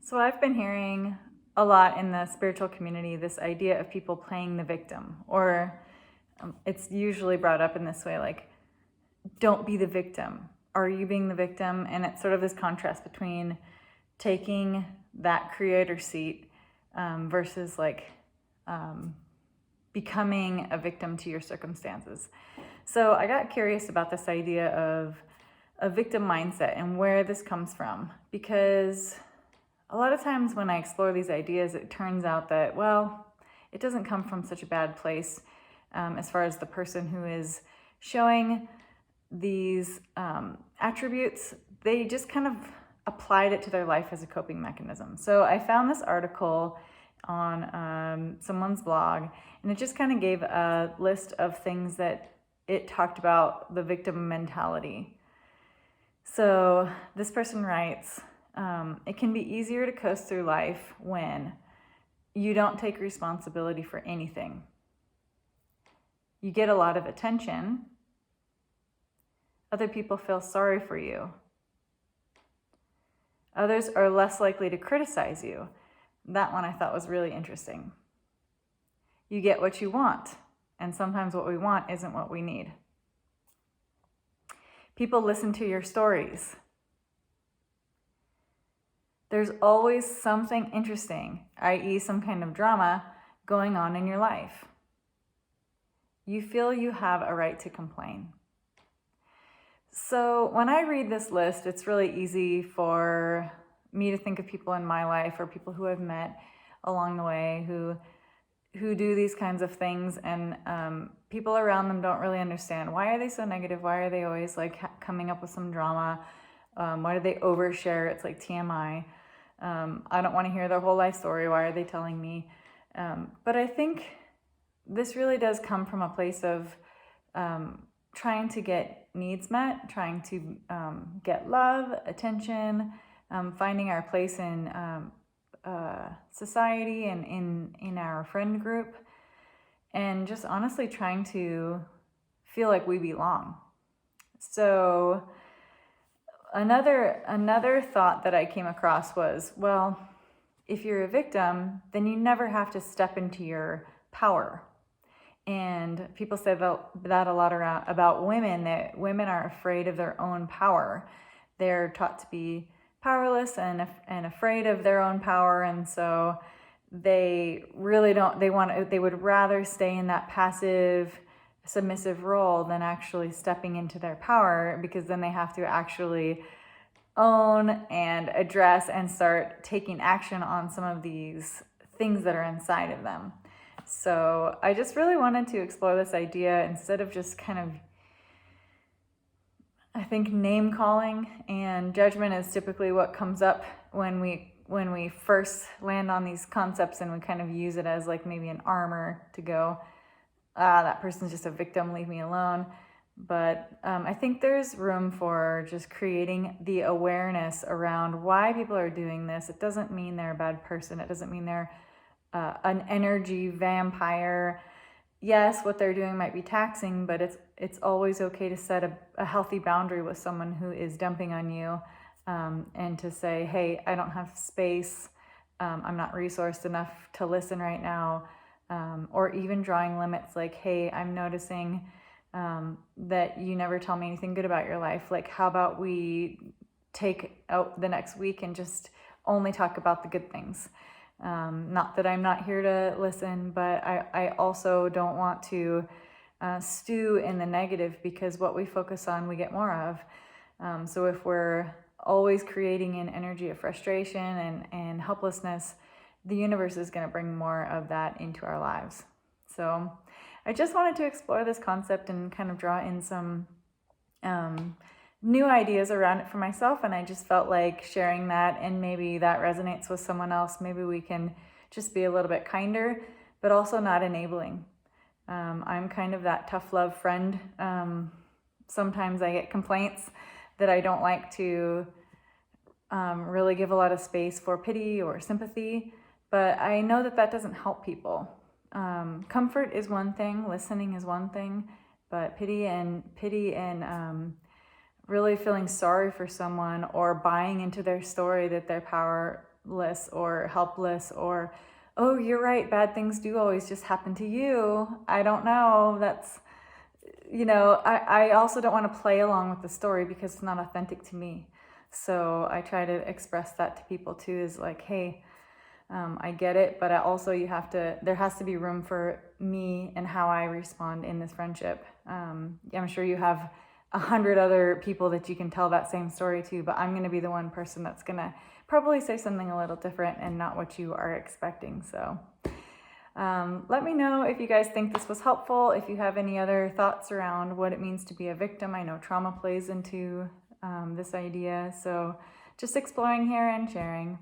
So I've been hearing a lot in the spiritual community this idea of people playing the victim, or it's usually brought up in this way like, don't be the victim. Are you being the victim? And it's sort of this contrast between taking that creator seat versus becoming a victim to your circumstances. So I got curious about this idea of a victim mindset and where this comes from, because a lot of times when I explore these ideas, it turns out that, well, it doesn't come from such a bad place as far as the person who is showing these attributes. They just kind of applied it to their life as a coping mechanism. So I found this article on someone's blog, and it just kind of gave a list of things that it talked about the victim mentality. So this person writes, it can be easier to coast through life when you don't take responsibility for anything. You get a lot of attention. Other people feel sorry for you. Others are less likely to criticize you. That one I thought was really interesting. You get what you want, and sometimes what we want isn't what we need. People listen to your stories. There's always something interesting, i.e. some kind of drama, going on in your life. You feel you have a right to complain. So when I read this list, it's really easy for me to think of people in my life or people who I've met along the way who do these kinds of things, and people around them don't really understand. Why are they so negative? Why are they always coming up with some drama? Why do they overshare? It's like TMI. I don't want to hear their whole life story. Why are they telling me? But I think this really does come from a place of trying to get needs met, trying to get love, attention, finding our place in society and in our friend group, and just honestly trying to feel like we belong. So another thought that I came across was, well, if you're a victim, then you never have to step into your power. And people say that a lot about women, that women are afraid of their own power. They're taught to be powerless and afraid of their own power, and so they really don't. They would rather stay in that passive, submissive role than actually stepping into their power, because then they have to actually own and address and start taking action on some of these things that are inside of them. So I just really wanted to explore this idea instead of just kind of, I think, name calling and judgment is typically what comes up when we first land on these concepts, and we kind of use it as like maybe an armor to go, that person's just a victim, leave me alone. But I think there's room for just creating the awareness around why people are doing this. It doesn't mean they're a bad person. It doesn't mean they're an energy vampire. Yes, what they're doing might be taxing, but it's always okay to set a healthy boundary with someone who is dumping on you, and to say, hey, I don't have space, I'm not resourced enough to listen right now, or even drawing limits like, hey, I'm noticing that you never tell me anything good about your life. Like, how about we take out the next week and just only talk about the good things? Not that I'm not here to listen, but I also don't want to stew in the negative, because what we focus on, we get more of. So if we're always creating an energy of frustration and helplessness, the universe is going to bring more of that into our lives. So I just wanted to explore this concept and kind of draw in some new ideas around it for myself, and I just felt like sharing that, and maybe that resonates with someone else. Maybe we can just be a little bit kinder, but also not enabling. I'm kind of that tough love friend. Sometimes I get complaints that I don't like to really give a lot of space for pity or sympathy, but I know that doesn't help people. Comfort is one thing, listening is one thing, but pity and really feeling sorry for someone or buying into their story that they're powerless or helpless, or, oh, you're right, bad things do always just happen to you. I don't know. That's, I also don't want to play along with the story because it's not authentic to me. So I try to express that to people too, is like, hey, I get it, but there has to be room for me and how I respond in this friendship. I'm sure you have 100 other people that you can tell that same story to, but I'm going to be the one person that's going to probably say something a little different and not what you are expecting. So let me know if you guys think this was helpful, if you have any other thoughts around what it means to be a victim. I know trauma plays into this idea, so just exploring here and sharing.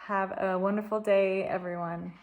Have a wonderful day, everyone.